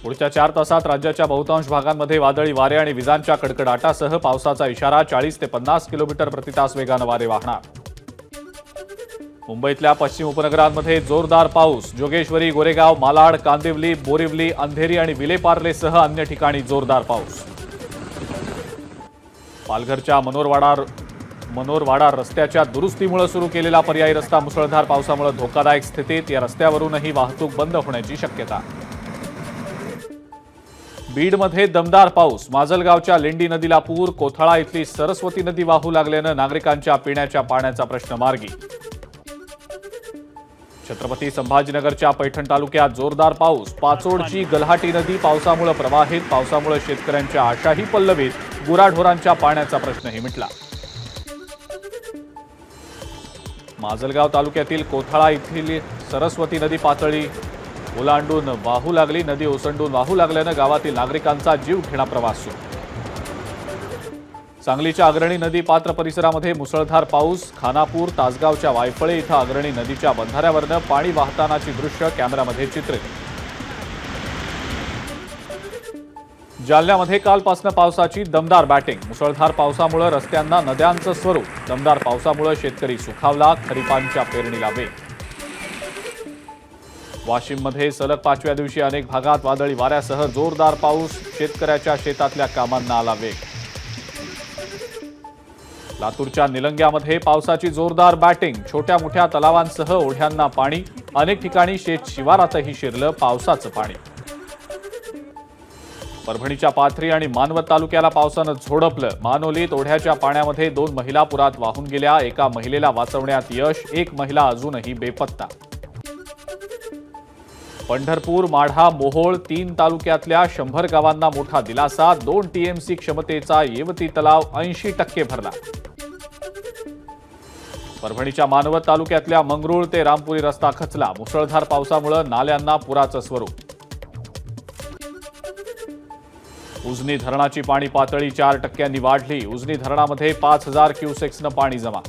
पुढच्या 4 तासात राज्याच्या बहुतांश भागांमध्ये वादळी वारे आणि विजांच्या कडकडाटासह पावसाचा इशारा 40 ते 50 किलोमीटर प्रति तास वेगाने वारे वाहणार। मुंबईतल्या पश्चिम उपनगरांमध्ये जोरदार पाऊस। जोगेश्वरी, गोरेगाव, मालाड, कांदिवली, बोरिवली, अंधेरी आणि विलेपार्लेसह अन्य ठिकाणी जोरदार पाऊस। पालघरच्या मनोरवाडा रस्त्याच्या दुरुस्तीमुळे सुरू केलेला पर्यायी रस्ता मुसळधार पावसामुळे धोकादायक स्थितीत। या रस्त्यावरूनही वाहतूक बंद होण्याची शक्यता। बीडमध्ये दमदार पाऊस। माजलगावच्या लेंडी नदीला पूर। कोथळा इथली सरस्वती नदी वाहू लागल्याने नागरिकांच्या पिण्याच्या पाण्याचा प्रश्न मार्गी। छत्रपती संभाजीनगरच्या पैठण तालुक्यात जोरदार पाऊस। पाचोडची गल्हाटी नदी पावसामुळे प्रवाहित। पावसामुळे शेतकऱ्यांच्या आशाही पल्लवीत। गुराढोरांच्या पाण्याचा प्रश्नही मिटला। माजलगाव तालुक्यातील कोथळा इथली सरस्वती नदी पातळी ओलांडून वाहू लागली। नदी ओसंडून वाहू लागल्याने गावातील नागरिकांचा जीवघेणा प्रवास सुरू। सांगलीच्या अग्रणी नदी पात्र परिसरामध्ये मुसळधार पाऊस। खानापूर तासगावच्या वायफळे इथं अग्रणी नदीच्या बंधाऱ्यावरनं पाणी वाहतानाची दृश्य कॅमेऱ्यामध्ये चित्रित। जालन्यामध्ये कालपासून पावसाची दमदार बॅटिंग। मुसळधार पावसामुळे रस्त्यांना नद्यांचं स्वरूप। दमदार पावसामुळे शेतकरी सुखावला। खरीपांच्या पेरणीला वेग। वाशिममध्ये सलग 5व्या दिवशी अनेक भागात वादळी वाऱ्यासह जोरदार पाऊस। शेतकऱ्याच्या शेतातल्या कामांना आला वेग। लातूरच्या निलंग्यामध्ये पावसाची जोरदार बॅटिंग। छोट्या मोठ्या तलावांसह ओढ्यांना पाणी। अनेक ठिकाणी शेत शिवारातही शिरलं पावसाचं पाणी। परभणीच्या पाथरी आणि मानवत तालुक्याला पावसानं झोडपलं। मानोलीत ओढ्याच्या पाण्यामध्ये 2 महिला पुरात वाहून गेल्या। एका महिलेला वाचवण्यात यश। एक महिला अजूनही बेपत्ता। पंढरपूर, माढा, मोहोळ 3 तालुक्यातल्या 100 गावांना मोठा दिलासा। 2 टीएमसी क्षमतेचा येवती तलाव 80% भरला। परभणीच्या मानवत तालुक्यातल्या मंगरुळ ते रामपुरी रस्ता खचला। मुसळधार पावसामुळे नाल्यांना पुराचं स्वरूप। उजनी धरणाची पाणी पातळी 4% वाढली। उजनी धरणामध्ये 5000 क्युसेक्सनं पाणी जमा।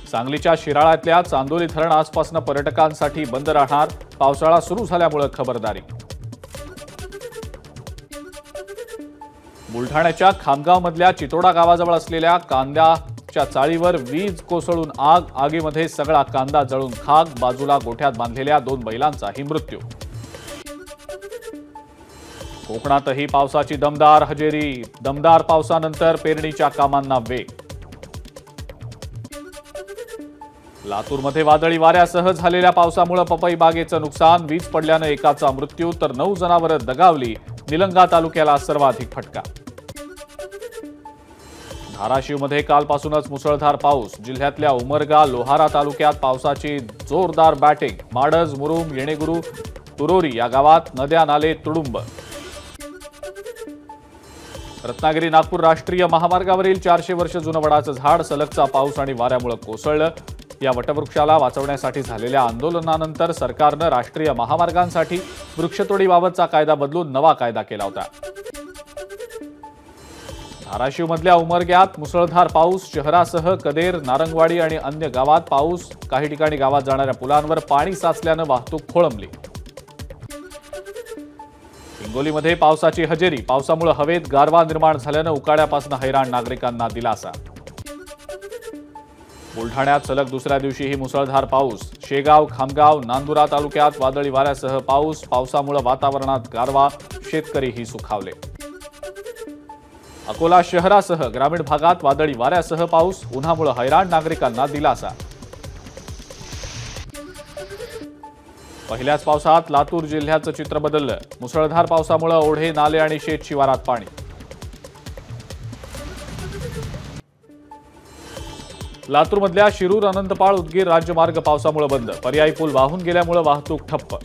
सांगलीच्या शिराळ्यातल्या चांदोली धरण आजपासून पर्यटकांसाठी बंद राहणार। पावसाळा सुरू झाल्यामुळे खबरदारी। बुलढाण्याच्या खामगावमधल्या चितोडा गावाजवळ असलेल्या कांद्याच्या चाळीवर वीज कोसळून आग। आगीमध्ये सगळा कांदा जळून खाक। बाजूला गोठ्यात बांधलेल्या 2 बैलांचाही मृत्यू। कोकणातही पावसाची दमदार हजेरी। दमदार पावसानंतर पेरणीच्या कामांना वेग। लातूरमध्ये वादळी वाऱ्यासह झालेल्या पावसामुळे पपई बागेचं नुकसान। वीज पडल्यानं एकाचा मृत्यू तर 9 जनावरं दगावली। निलंगा तालुक्याला सर्वाधिक फटका। धाराशिवमध्ये कालपासूनच मुसळधार पाऊस। जिल्ह्यातल्या उमरगा, लोहारा तालुक्यात पावसाची जोरदार बॅटिंग। माडज, मुरुम, येणेगुरू, तुरोरी या गावात नद्या नाले तुडुंब। रत्नागिरी नागपूर राष्ट्रीय महामार्गावरील 400 वर्ष जुनं वडाचं झाड सलगचा पाऊस आणि वाऱ्यामुळे कोसळलं। या वटवृक्षाला वाचवण्यासाठी झालेल्या आंदोलनानंतर सरकारनं राष्ट्रीय महामार्गांसाठी वृक्षतोडीबाबतचा कायदा बदलून नवा कायदा केला होता। धाराशिवमधल्या उमरग्यात मुसळधार पाऊस। शहरासह कदेर, नारंगवाडी आणि अन्य गावात पाऊस। काही ठिकाणी गावात जाणाऱ्या पुलांवर पाणी साचल्यानं वाहतूक खोळंबली। हिंगोलीमध्ये पावसाची हजेरी। पावसामुळे हवेत गारवा निर्माण झाल्यानं उकाड्यापासून हैराण नागरिकांना दिलासा। बुलढाण्यात सलग दुसऱ्या दिवशीही मुसळधार पाऊस। शेगाव, खामगाव, नांदुरा तालुक्यात वादळी वाऱ्यासह पाऊस। पावसामुळे वातावरणात गारवा। शेतकरीही सुखावले। अकोला शहरासह ग्रामीण भागात वादळी वाऱ्यासह पाऊस। उन्हामुळे हैराण नागरिकांना दिलासा। पहिल्याच पावसात लातूर जिल्ह्याचं चित्र बदललं। मुसळधार पावसामुळे ओढे, नाले आणि शेत शिवारात पाणी। लातूरमधल्या शिरूर, अनंतपाळ, उदगीर राज्यमार्ग पावसामुळे बंद। पर्यायी पूल वाहून गेल्यामुळे वाहतूक ठप्प।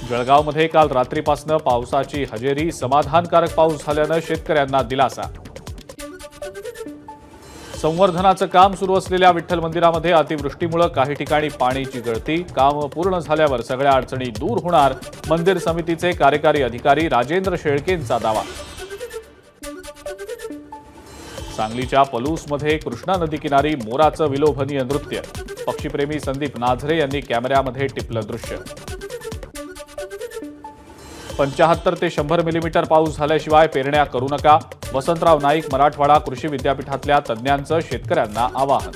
जळगावमध्ये काल रात्रीपासून पावसाची हजेरी। समाधानकारक पाऊस झाल्यानं शेतकऱ्यांना दिलासा। संवर्धनाचं काम सुरू असलेल्या विठ्ठल मंदिरामध्ये अतिवृष्टीमुळे काही ठिकाणी पाण्याची गळती। काम पूर्ण झाल्यावर सगळ्या अडचणी दूर होणार। मंदिर समितीचे कार्यकारी अधिकारी राजेंद्र शेळकेंचा दावा। सांगलीच्या पलूसमध्ये कृष्णा नदी किनारी मोराचं विलोभनीय नृत्य. पक्षीप्रेमी संदीप नाझरे यांनी कॅमेऱ्यामध्ये टिपलं दृश्य. 75 ते 100 मिलीमीटर पाऊस झाल्याशिवाय पेरण्या करू नका. वसंतराव नाईक मराठवाडा कृषी विद्यापीठातल्या तज्ज्ञांचं शेतकऱ्यांना आवाहन.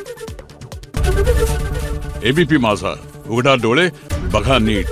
एबीपी माझा, उघडा डोळे बघा नीट.